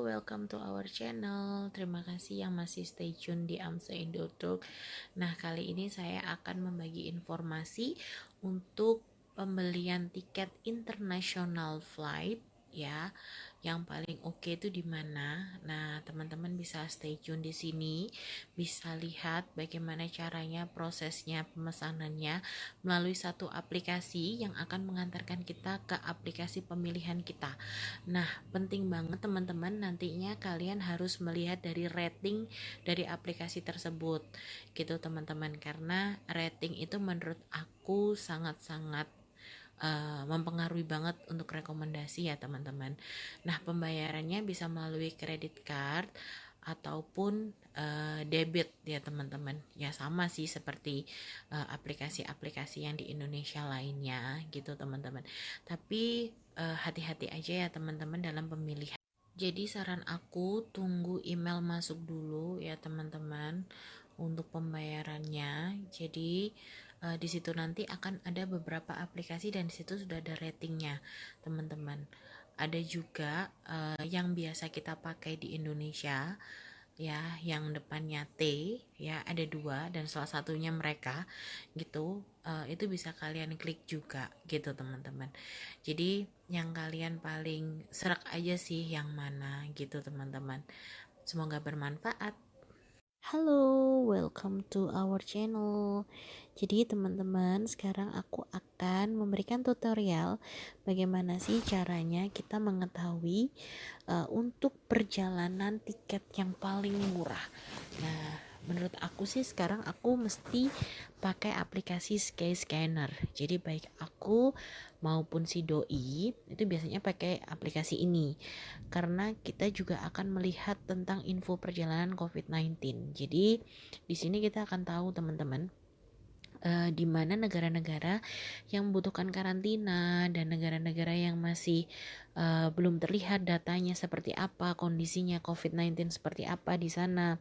welcome to our channel. Terima kasih yang masih stay tune di Amsa Indo Talk. Nah, kali ini saya akan membagi informasi untuk pembelian tiket international flight ya. Yang paling oke itu di mana? Nah, teman-teman bisa stay tune di sini, bisa lihat bagaimana caranya, prosesnya, pemesanannya melalui satu aplikasi yang akan mengantarkan kita ke aplikasi pemilihan kita. Nah, penting banget teman-teman, nantinya kalian harus melihat dari rating dari aplikasi tersebut gitu teman-teman, karena rating itu menurut aku sangat-sangat mempengaruhi banget untuk rekomendasi ya teman-teman. Nah, pembayarannya bisa melalui kredit card ataupun debit ya teman-teman. Ya sama sih seperti aplikasi-aplikasi yang di Indonesia lainnya gitu teman-teman. Tapi hati-hati aja ya teman-teman dalam pemilihan. Jadi saran aku tunggu email masuk dulu ya teman-teman untuk pembayarannya. Jadi di situ nanti akan ada beberapa aplikasi dan di situ sudah ada ratingnya teman-teman. Ada juga yang biasa kita pakai di Indonesia ya, yang depannya T ya, ada dua dan salah satunya mereka gitu. Itu bisa kalian klik juga gitu teman-teman. Jadi yang kalian paling serak aja sih yang mana gitu teman-teman. Semoga bermanfaat. Halo, welcome to our channel. Jadi teman-teman, sekarang aku akan memberikan tutorial bagaimana sih caranya kita mengetahui untuk perjalanan tiket yang paling murah. Nah, menurut aku sih sekarang aku mesti pakai aplikasi Skyscanner. Jadi baik aku maupun si doi itu biasanya pakai aplikasi ini, karena kita juga akan melihat tentang info perjalanan COVID-19. Jadi di sini kita akan tahu teman-teman di mana negara-negara yang membutuhkan karantina dan negara-negara yang masih belum terlihat datanya seperti apa, kondisinya COVID-19 seperti apa di sana.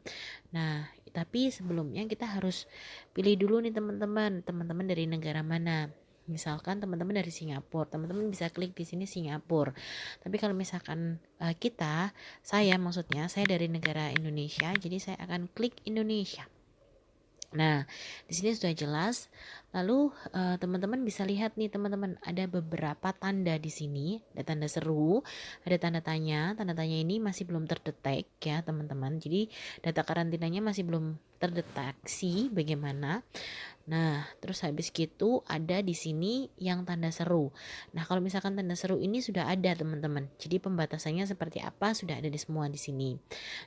Nah, tapi sebelumnya kita harus pilih dulu nih teman-teman dari negara mana. Misalkan teman-teman dari Singapura, teman-teman bisa klik di sini Singapura. Tapi kalau misalkan saya maksudnya saya dari negara Indonesia, jadi saya akan klik Indonesia. Nah, di sini sudah jelas. Lalu teman-teman bisa lihat nih teman-teman, ada beberapa tanda di sini, ada tanda seru, ada tanda tanya. Tanda tanya ini masih belum terdetek ya teman-teman. Jadi data karantinanya masih belum terdeteksi bagaimana. Nah, terus habis gitu ada di sini yang tanda seru. Nah, kalau misalkan tanda seru ini sudah ada teman-teman. Jadi pembatasannya seperti apa sudah ada di semua di sini.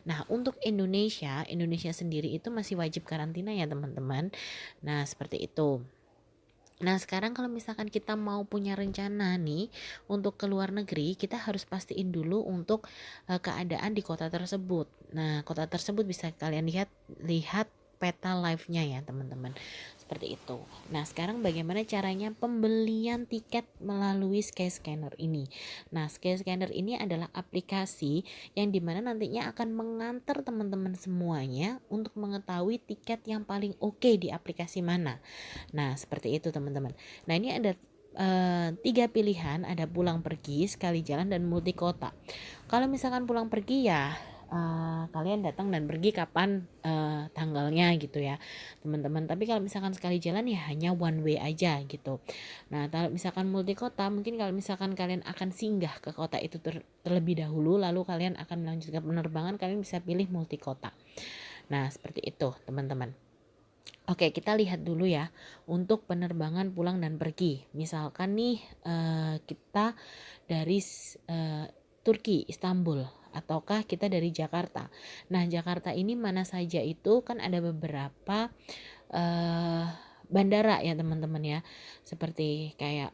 Nah, untuk Indonesia sendiri itu masih wajib karantina ya teman-teman. Nah, seperti itu. Nah, sekarang kalau misalkan kita mau punya rencana nih untuk ke luar negeri, kita harus pastiin dulu untuk keadaan di kota tersebut. Nah, kota tersebut bisa kalian lihat peta live-nya ya, teman-teman. Seperti itu. Nah, sekarang bagaimana caranya pembelian tiket melalui Skyscanner ini? Nah, Skyscanner ini adalah aplikasi yang dimana nantinya akan mengantar teman-teman semuanya untuk mengetahui tiket yang paling oke di aplikasi mana. Nah, seperti itu teman-teman. Nah, ini ada 3 pilihan, ada pulang pergi, sekali jalan, dan multi kota. Kalau misalkan pulang pergi ya kalian datang dan pergi kapan tanggalnya gitu ya teman-teman. Tapi kalau misalkan sekali jalan ya hanya one way aja gitu. Nah, kalau misalkan multi kota, mungkin kalau misalkan kalian akan singgah ke kota itu terlebih dahulu, lalu kalian akan melanjutkan penerbangan, kalian bisa pilih multi kota. Nah, seperti itu teman-teman. Oke, kita lihat dulu ya untuk penerbangan pulang dan pergi. Misalkan nih kita dari Turki, Istanbul, ataukah kita dari Jakarta. Nah, Jakarta ini mana saja itu kan ada beberapa bandara ya teman-teman ya. Seperti kayak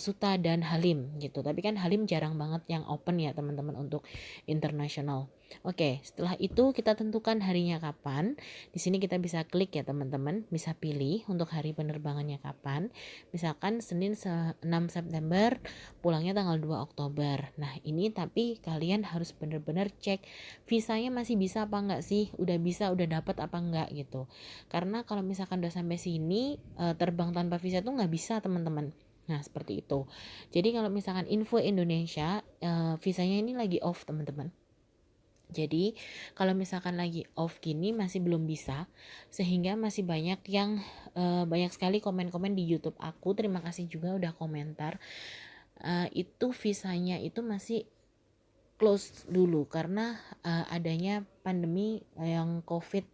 Suta dan Halim gitu. Tapi kan Halim jarang banget yang open ya teman-teman untuk internasional. Oke, setelah itu kita tentukan harinya kapan. Di sini kita bisa klik ya teman-teman, bisa pilih untuk hari penerbangannya kapan. Misalkan Senin 6 September, pulangnya tanggal 2 Oktober. Nah, ini tapi kalian harus benar-benar cek visanya masih bisa apa enggak sih? Udah bisa, udah dapat apa enggak gitu. Karena kalau misalkan udah sampai sini terbang tanpa visa tuh nggak bisa teman-teman. Nah, seperti itu. Jadi kalau misalkan info Indonesia visanya ini lagi off teman-teman. Jadi kalau misalkan lagi off gini masih belum bisa, sehingga masih banyak yang banyak sekali komen-komen di YouTube aku. Terima kasih juga udah komentar. Itu visanya itu masih close dulu karena adanya pandemi yang COVID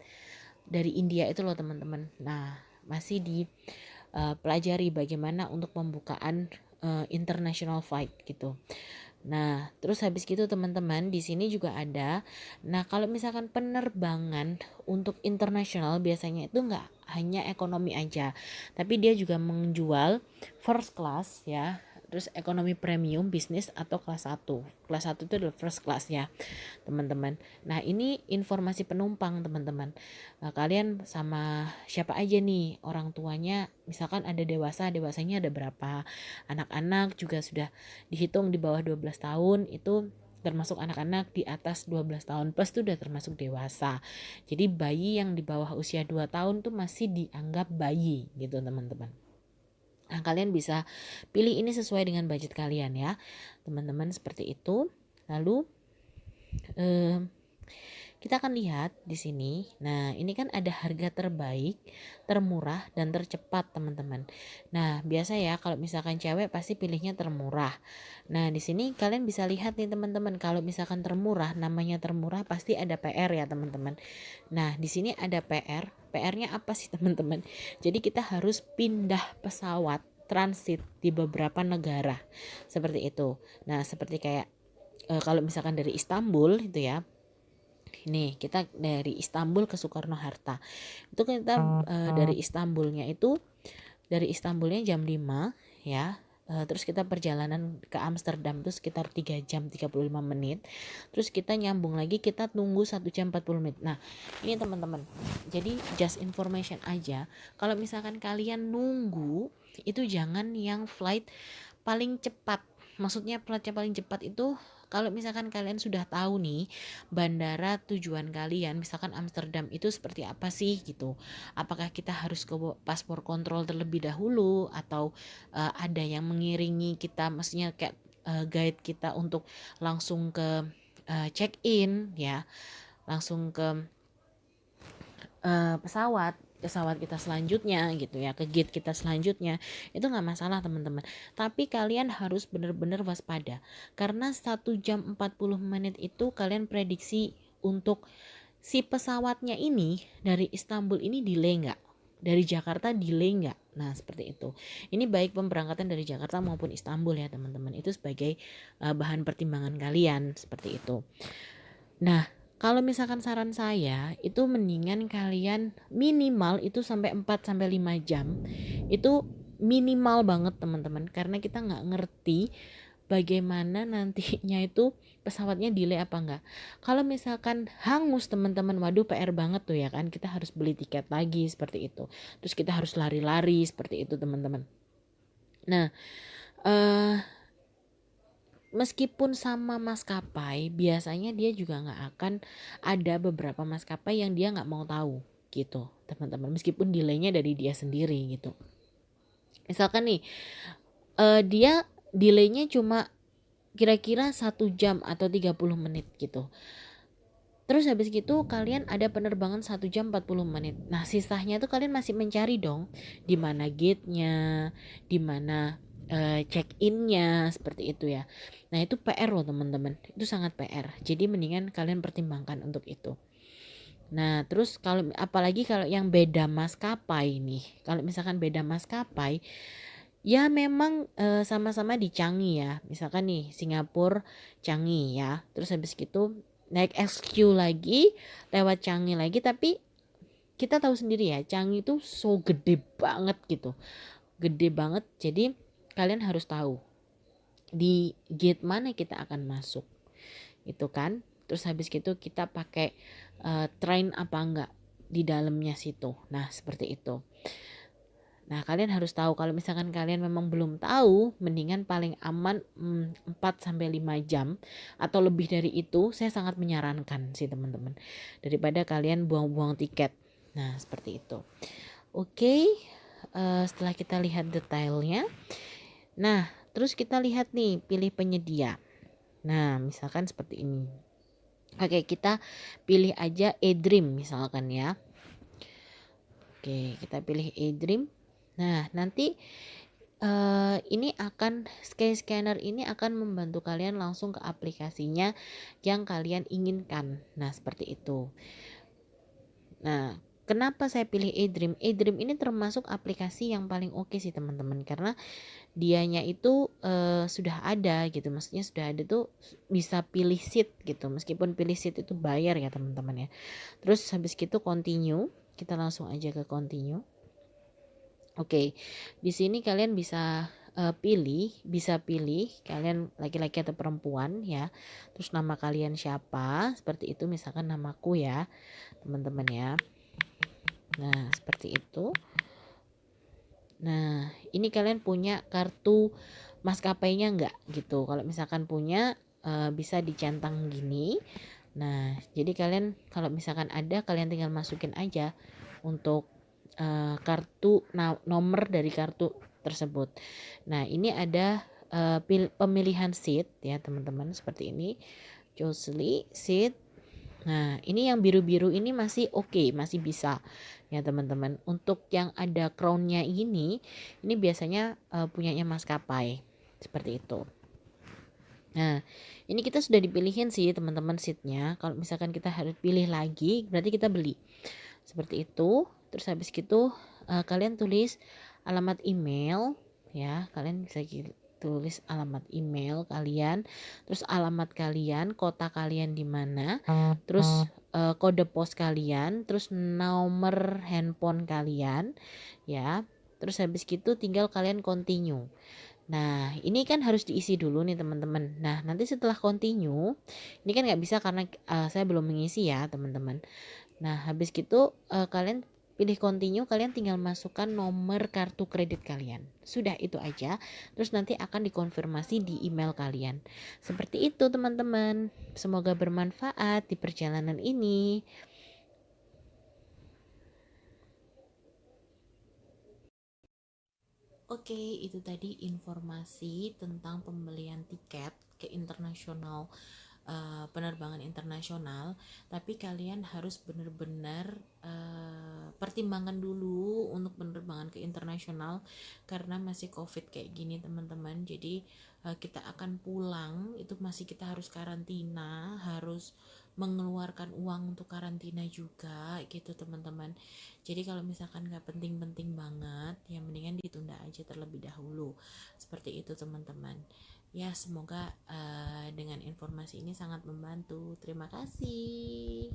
dari India itu loh teman-teman. Nah masih dipelajari bagaimana untuk pembukaan international flight gitu. Nah, terus habis gitu teman-teman di sini juga ada. Nah, kalau misalkan penerbangan untuk internasional biasanya itu nggak hanya ekonomi aja, tapi dia juga menjual first class ya. Terus ekonomi premium, bisnis atau kelas satu. Kelas satu itu adalah first class ya, teman-teman. Nah, ini informasi penumpang, teman-teman. Kalian sama siapa aja nih orang tuanya? Misalkan ada dewasa, dewasanya ada berapa? Anak-anak juga sudah dihitung di bawah 12 tahun itu termasuk anak-anak, di atas 12 tahun plus itu udah termasuk dewasa. Jadi bayi yang di bawah usia 2 tahun tuh masih dianggap bayi gitu teman-teman. Nah, kalian bisa pilih ini sesuai dengan budget kalian ya, teman-teman, seperti itu. Lalu kita akan lihat di sini. Nah, ini kan ada harga terbaik, termurah, dan tercepat, teman-teman. Nah, biasa ya kalau misalkan cewek pasti pilihnya termurah. Nah, di sini kalian bisa lihat nih, teman-teman. Kalau misalkan termurah, namanya termurah pasti ada PR ya, teman-teman. Nah, di sini ada PR. PR-nya apa sih, teman-teman? Jadi kita harus pindah pesawat transit di beberapa negara. Seperti itu. Nah, seperti kayak kalau misalkan dari Istanbul itu ya, nih kita dari Istanbul ke Soekarno-Hatta itu kita dari Istanbulnya jam 5 ya. Terus kita perjalanan ke Amsterdam itu sekitar 3 jam 35 menit. Terus kita nyambung lagi, kita tunggu 1 jam 40 menit. Nah ini teman-teman, jadi just information aja, kalau misalkan kalian nunggu itu jangan yang flight paling cepat. Maksudnya flightnya paling cepat itu kalau misalkan kalian sudah tahu nih bandara tujuan kalian, misalkan Amsterdam itu seperti apa sih gitu. Apakah kita harus ke paspor kontrol terlebih dahulu atau ada yang mengiringi kita, maksudnya kayak guide kita untuk langsung ke check in ya, langsung ke pesawat kita selanjutnya gitu ya, ke gate kita selanjutnya, itu nggak masalah teman-teman. Tapi kalian harus benar-benar waspada karena 1 jam 40 menit itu kalian prediksi untuk si pesawatnya ini dari Istanbul ini delay nggak, dari Jakarta delay nggak. Nah seperti itu. Ini baik pemberangkatan dari Jakarta maupun Istanbul ya teman-teman, itu sebagai bahan pertimbangan kalian seperti itu. Nah, kalau misalkan saran saya itu mendingan kalian minimal itu sampai 4 sampai 5 jam. Itu minimal banget teman-teman, karena kita nggak ngerti bagaimana nantinya itu pesawatnya delay apa enggak. Kalau misalkan hangus teman-teman, waduh PR banget tuh ya kan, kita harus beli tiket lagi seperti itu. Terus kita harus lari-lari seperti itu teman-teman. Nah, meskipun sama maskapai, biasanya dia juga nggak akan, ada beberapa maskapai yang dia nggak mau tahu gitu teman-teman, meskipun delaynya dari dia sendiri gitu. Misalkan nih dia delaynya cuma kira-kira 1 jam atau 30 menit gitu. Terus habis gitu kalian ada penerbangan 1 jam 40 menit. Nah, sisanya tuh kalian masih mencari dong di mana gate-nya, di mana check-in-nya seperti itu ya. Nah, itu PR loh teman-teman. Itu sangat PR. Jadi mendingan kalian pertimbangkan untuk itu. Nah, terus kalau apalagi kalau yang beda maskapai nih. Kalau misalkan beda maskapai, ya memang sama-sama di Changi ya. Misalkan nih Singapura Changi ya. Terus habis gitu naik SQ lagi, lewat Changi lagi, tapi kita tahu sendiri ya, Changi itu so gede banget gitu. Gede banget. Jadi kalian harus tahu di gate mana kita akan masuk. Itu kan. Terus habis gitu kita pakai train apa enggak di dalamnya situ. Nah, seperti itu. Nah, kalian harus tahu, kalau misalkan kalian memang belum tahu, mendingan paling aman 4 sampai 5 jam atau lebih dari itu, saya sangat menyarankan sih teman-teman. Daripada kalian buang-buang tiket. Nah, seperti itu. Oke, setelah kita lihat detailnya. Nah, terus kita lihat nih, pilih penyedia. Nah, misalkan seperti ini. Oke, kita pilih aja eDream misalkan ya. Oke, kita pilih eDream. Nah, nanti ini akan scanner ini akan membantu kalian langsung ke aplikasinya yang kalian inginkan. Nah, seperti itu. Nah, kenapa saya pilih eDream? eDream ini termasuk aplikasi yang paling oke sih teman-teman, karena dianya itu sudah ada gitu. Maksudnya sudah ada tuh bisa pilih seat gitu. Meskipun pilih seat itu bayar ya teman-teman ya. Terus habis gitu continue, kita langsung aja ke continue. Oke, di sini kalian bisa bisa pilih kalian laki-laki atau perempuan ya. Terus nama kalian siapa? Seperti itu, misalkan namaku ya, teman-teman ya. Nah, seperti itu. Nah, ini kalian punya kartu maskapainya enggak gitu. Kalau misalkan punya bisa dicentang gini. Nah, jadi kalian kalau misalkan ada, kalian tinggal masukin aja untuk kartu nomor dari kartu tersebut. Nah, ini ada pemilihan seat ya teman-teman, seperti ini. Choosely seat. Nah, ini yang biru-biru ini masih oke, masih bisa ya teman-teman. Untuk yang ada crownnya ini biasanya punyanya maskapai seperti itu. Nah, ini kita sudah dipilihin sih teman-teman seatnya. Kalau misalkan kita harus pilih lagi, berarti kita beli. Seperti itu. Terus habis gitu kalian tulis alamat email ya. Kalian bisa tulis alamat email kalian, terus alamat kalian, kota kalian di mana, terus kode pos kalian, terus nomor handphone kalian ya. Terus habis gitu tinggal kalian continue. Nah, ini kan harus diisi dulu nih teman-teman. Nah, nanti setelah continue, ini kan nggak bisa karena saya belum mengisi ya teman-teman. Nah, habis gitu kalian pilih continue, kalian tinggal masukkan nomor kartu kredit kalian. Sudah itu aja. Terus nanti akan dikonfirmasi di email kalian. Seperti itu teman-teman. Semoga bermanfaat di perjalanan ini. Oke, itu tadi informasi tentang pembelian tiket ke internasional, penerbangan internasional. Tapi kalian harus benar-benar pertimbangan dulu untuk penerbangan ke internasional karena masih COVID kayak gini teman-teman. Jadi kita akan pulang itu masih kita harus karantina, harus mengeluarkan uang untuk karantina juga gitu teman-teman. Jadi kalau misalkan nggak penting-penting banget, ya mendingan ditunda aja terlebih dahulu. Seperti itu teman-teman. Ya semoga dengan informasi ini sangat membantu. Terima kasih.